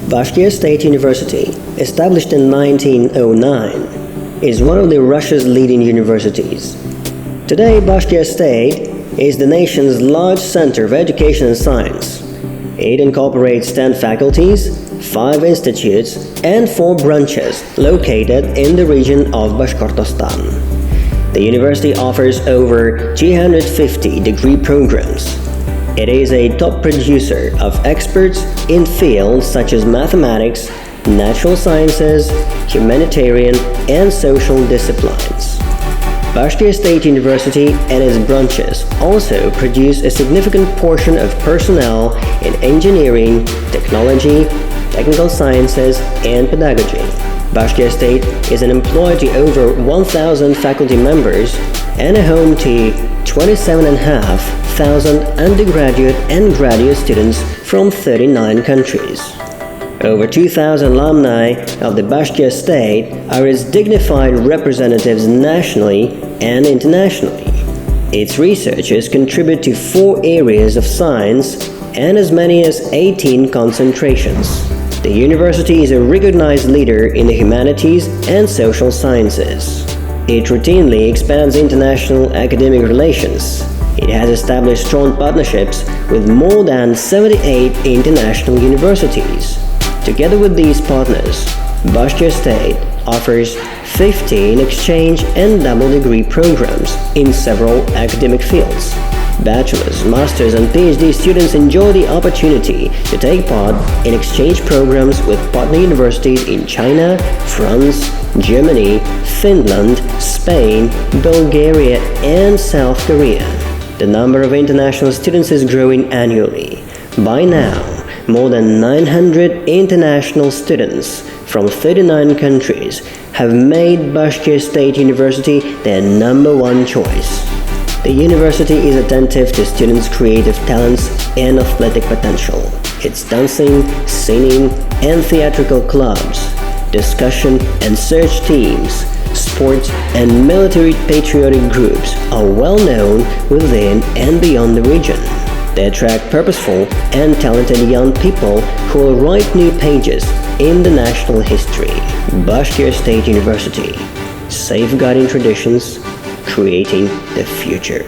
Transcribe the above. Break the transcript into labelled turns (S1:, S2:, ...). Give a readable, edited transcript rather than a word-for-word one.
S1: Bashkir State University, established in 1909, is one of Russia's leading universities. Today, Bashkir State is the nation's large center of education and science. It incorporates 10 faculties, 5 institutes, and 4 branches located in the region of Bashkortostan. The university offers over 250 degree programs. It is a top producer of experts in fields such as mathematics, natural sciences, humanitarian, and social disciplines. Bashkir State University and its branches also produce a significant portion of personnel in engineering, technology, technical sciences, and pedagogy. Bashkir State is an employer to over 1,000 faculty members and a home to 27,500 undergraduate and graduate students from 39 countries. Over 2,000 alumni of the Bashkir State are its dignified representatives nationally and internationally. Its researchers contribute to 4 areas of science and as many as 18 concentrations. The university is a recognized leader in the humanities and social sciences. It routinely expands international academic relations. It has established strong partnerships with more than 78 international universities. Together with these partners, Bashkir State offers 15 exchange and double degree programs in several academic fields. Bachelor's, master's, and PhD students enjoy the opportunity to take part in exchange programs with partner universities in China, France, Germany, Finland, Spain, Bulgaria, and South Korea. The number of international students is growing annually. By now, more than 900 international students from 39 countries have made Bashkir State University their #1 choice. The university is attentive to students' creative talents and athletic potential. Its dancing, singing, and theatrical clubs, discussion and search teams, sports, and military patriotic groups are well known within and beyond the region. They attract purposeful and talented young people who will write new pages in the national history. Bashkir State University, safeguarding traditions, creating the future.